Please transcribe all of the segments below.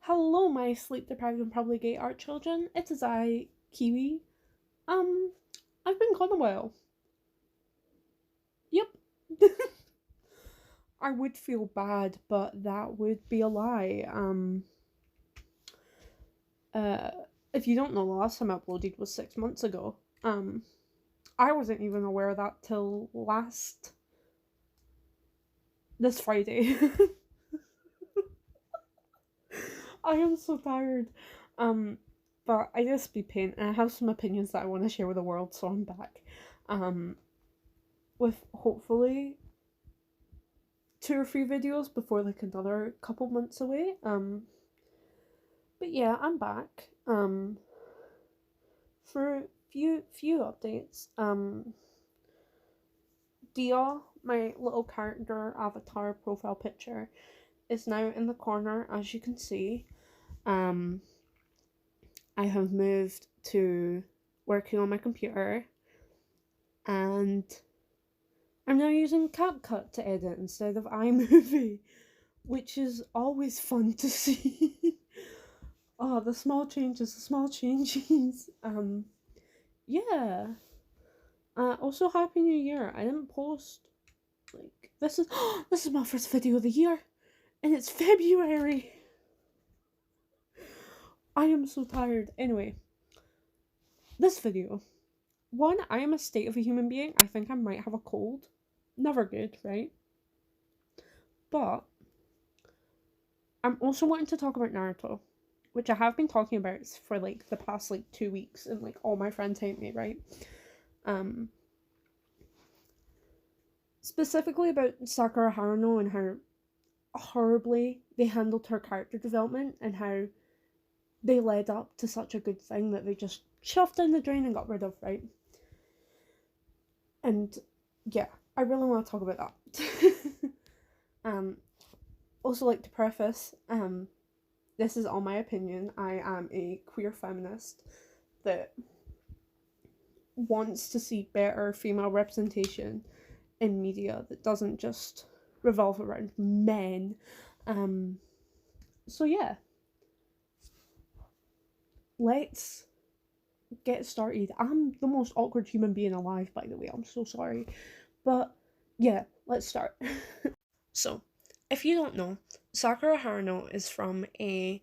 Hello, my sleep deprived and probably gay art children. It is I, Kiwi. Um, I've been gone a while. Yep. I would feel bad, but that would be a lie. Uh, if you don't know, the last time I uploaded was 6 months ago. I wasn't even aware of that till this Friday. I am so tired. Um, but I did Speedpaint and I have some opinions that I want to share with the world, so I'm back. Um, with hopefully 2 or 3 videos before like another couple months away. But yeah, I'm back. For few updates. Dia, my little character avatar profile picture, is now in the corner, as you can see. Um, I have moved to working on my computer, and I'm now using CapCut to edit instead of iMovie, which is always fun to see. Oh, the small changes, the small changes. Yeah. Also, Happy New Year. I didn't post, like, this is my first video of the year, and it's February. I am so tired. Anyway, this video. One, I am a state of a human being. I think I might have a cold. Never good, right? But I'm also wanting to talk about Naruto, which I have been talking about for like the past like 2 weeks, and like all my friends hate me, right? Specifically about Sakura Haruno and how horribly they handled her character development and how they led up to such a good thing that they just shoved down the drain and got rid of, right? And yeah, I really want to talk about that. Also like to preface, this is all my opinion. I am a queer feminist that wants to see better female representation in media that doesn't just revolve around men. So yeah, let's get started. I'm the most awkward human being alive, by the way. I'm so sorry. But yeah, let's start. So, if you don't know, Sakura Haruno is from a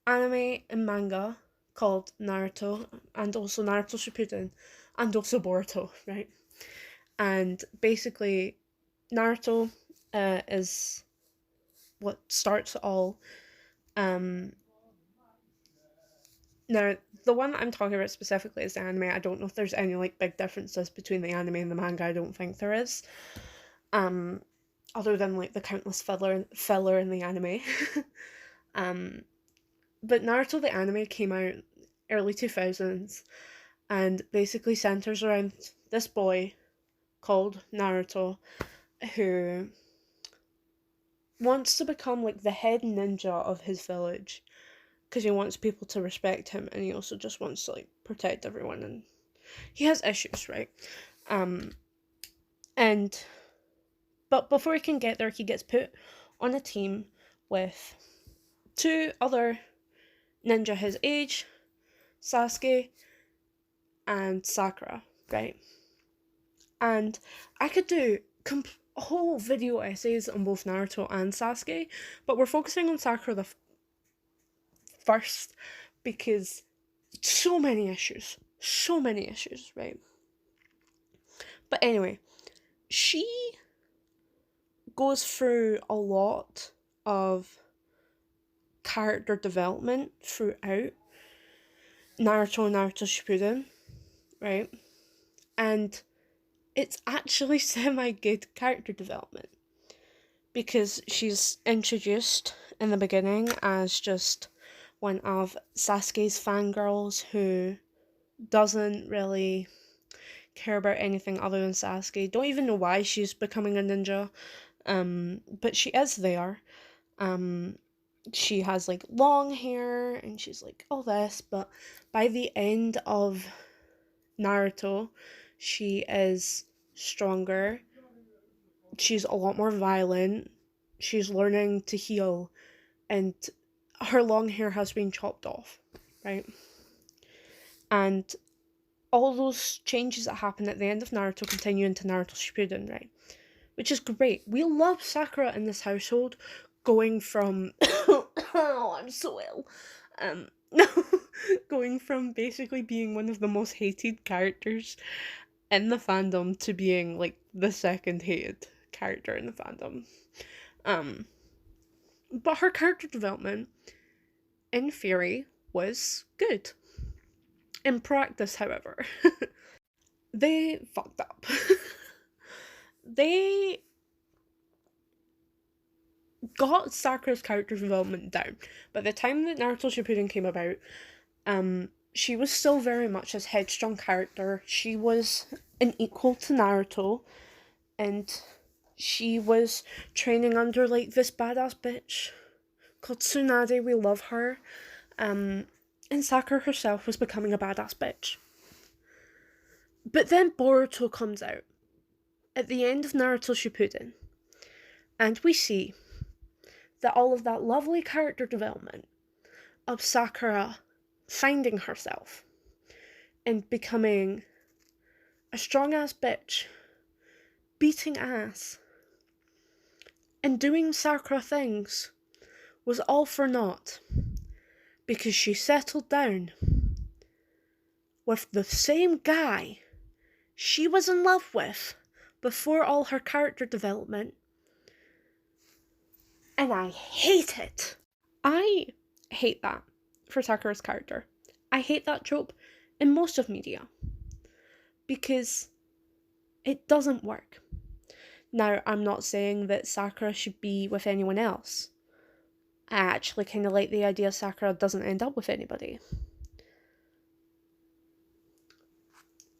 anime and manga called Naruto, and also Naruto Shippuden, and also Boruto, right? And basically, Naruto is what starts it all. Now, the one that I'm talking about specifically is the anime. I don't know if there's any like big differences between the anime and the manga. I don't think there is. Other than like the countless filler in the anime. But Naruto the anime came out early 2000s and basically centers around this boy called Naruto who wants to become like the head ninja of his village because he wants people to respect him, and he also just wants to like protect everyone, and he has issues, right? And but before he can get there, he gets put on a team with 2 other ninja his age, Sasuke and Sakura, right? And I could do whole video essays on both Naruto and Sasuke, but we're focusing on Sakura first because so many issues, right? But anyway, she goes through a lot of character development throughout Naruto and Naruto Shippuden, right? And it's actually semi-good character development because she's introduced in the beginning as just one of Sasuke's fangirls who doesn't really care about anything other than Sasuke. Don't even know why she's becoming a ninja. But she is there. She has like long hair and she's like all this, but by the end of Naruto, she is stronger. She's a lot more violent. She's learning to heal, and her long hair has been chopped off, right? And all those changes that happen at the end of Naruto continue into Naruto Shippuden, right? Which is great. We love Sakura in this household, going from oh, I'm so ill. No, going from basically being one of the most hated characters in the fandom to being like the second hated character in the fandom. But her character development, in theory, was good. In practice, however, they fucked up. They got Sakura's character development down. By the time that Naruto Shippuden came about, she was still very much this headstrong character. She was an equal to Naruto, and she was training under like this badass bitch called Tsunade. We love her. And Sakura herself was becoming a badass bitch. But then Boruto comes out at the end of Naruto Shippuden, and we see that all of that lovely character development of Sakura finding herself and becoming a strong ass bitch, beating ass, and doing Sakura things was all for naught, because she settled down with the same guy she was in love with before all her character development. And I hate it. I hate that for Sakura's character. I hate that trope in most of media, because it doesn't work. Now, I'm not saying that Sakura should be with anyone else. I actually kind of like the idea Sakura doesn't end up with anybody.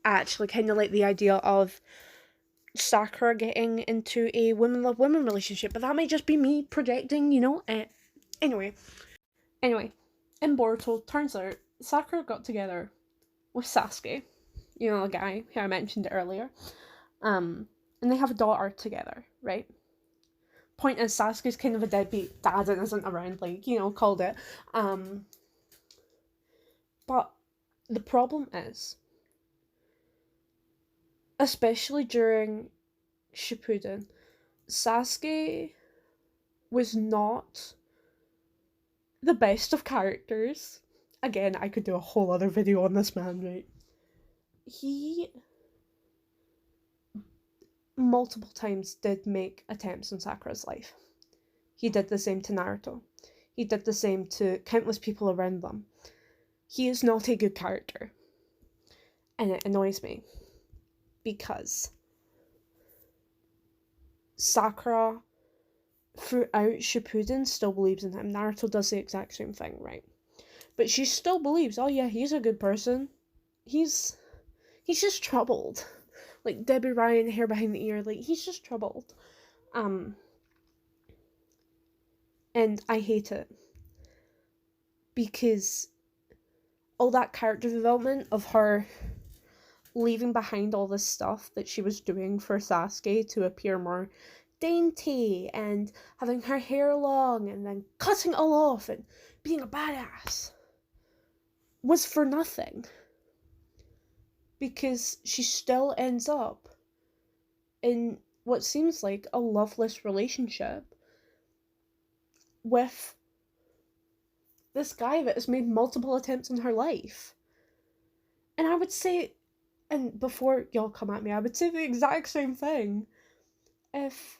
I actually kind of like the idea of Sakura getting into a women love women relationship, but that might just be me projecting, Anyway, in Boruto, turns out Sakura got together with Sasuke, the guy who I mentioned earlier, and they have a daughter together, right? Point is, Sasuke's kind of a deadbeat dad and isn't around, called it. But the problem is, especially during Shippuden, Sasuke was not the best of characters. Again, I could do a whole other video on this man, right? He multiple times did make attempts on Sakura's life. He did the same to Naruto. He did the same to countless people around them. He is not a good character. And it annoys me, because Sakura, throughout Shippuden, still believes in him. Naruto does the exact same thing, right? But she still believes, oh yeah, he's a good person. He's just troubled. Like Debbie Ryan, hair behind the ear, he's just troubled. And I hate it, because all that character development of her leaving behind all this stuff that she was doing for Sasuke to appear more dainty and having her hair long and then cutting it all off and being a badass was for nothing, because she still ends up in what seems like a loveless relationship with this guy that has made multiple attempts in her life. And I would say, and before y'all come at me, I would say the exact same thing if,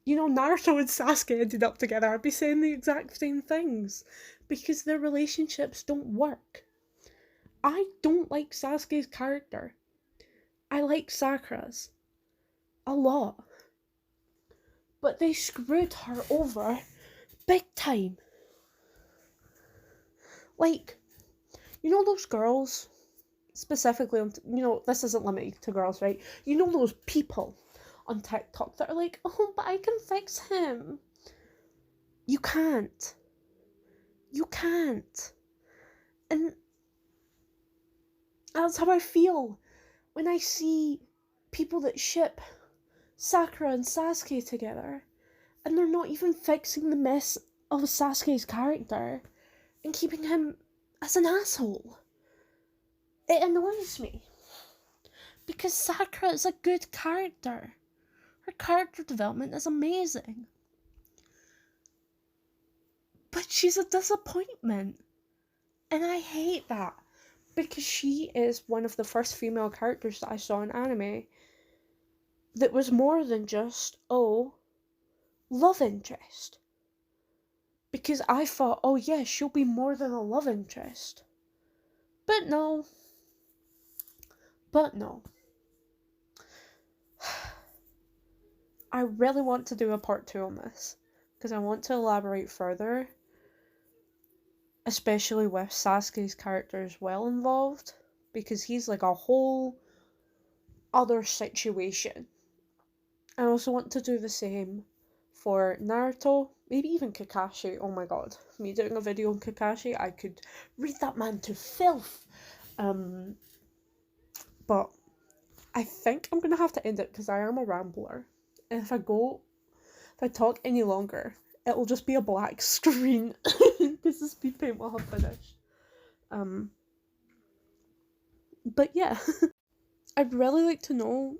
Naruto and Sasuke ended up together. I'd be saying the exact same things, because their relationships don't work. I don't like Sasuke's character. I like Sakura's a lot. But they screwed her over big time. Those girls, specifically, this isn't limited to girls, right? Those people on TikTok that are like, oh, but I can fix him. You can't. And that's how I feel when I see people that ship Sakura and Sasuke together, and they're not even fixing the mess of Sasuke's character and keeping him as an asshole. It annoys me. Because Sakura is a good character. Her character development is amazing. But she's a disappointment. And I hate that. Because she is one of the first female characters that I saw in anime that was more than just, love interest. Because I thought, oh yeah, she'll be more than a love interest. But no. I really want to do a part 2 on this. Because I want to elaborate further. Especially with Sasuke's character as well involved. Because he's like a whole other situation. I also want to do the same for Naruto, maybe even Kakashi. Oh my god, me doing a video on Kakashi, I could read that man to filth. But I think I'm gonna have to end it because I am a rambler. And if I talk any longer, it'll just be a black screen because the speed paint will have finished. But yeah, I'd really like to know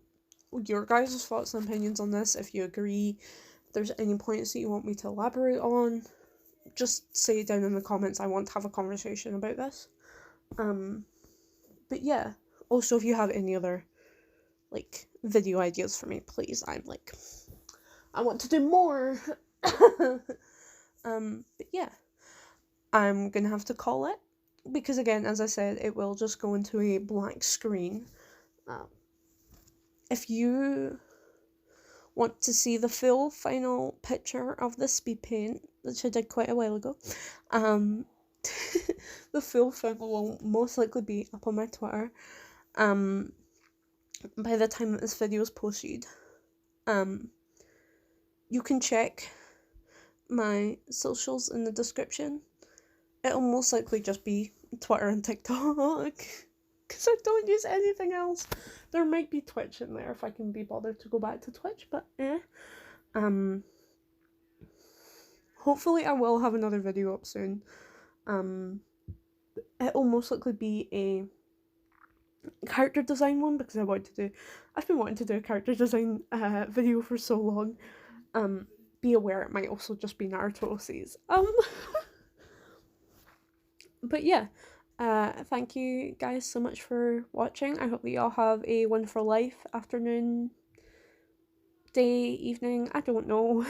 your guys' thoughts and opinions on this. If you agree, if there's any points that you want me to elaborate on, just say it down in the comments. I want to have a conversation about this. But yeah, also if you have any other video ideas for me, please. I want to do more. But yeah, I'm gonna have to call it because again, as I said, it will just go into a blank screen. If you want to see the full final picture of the speed paint, which I did quite a while ago, the full thing will most likely be up on my Twitter by the time that this video is posted. You can check my socials in the description. It'll most likely just be Twitter and TikTok because I don't use anything else. There might be Twitch in there if I can be bothered to go back to Twitch, but hopefully I will have another video up soon. It'll most likely be a character design one because I've been wanting to do a character design video for so long. Be aware it might also just be Naruto OCs. But yeah, thank you guys so much for watching. I hope that you all have a wonderful life, afternoon, day, evening, I don't know.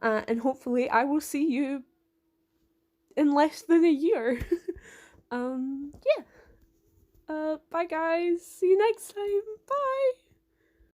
And hopefully I will see you in less than a year. Yeah. Bye guys, see you next time, bye!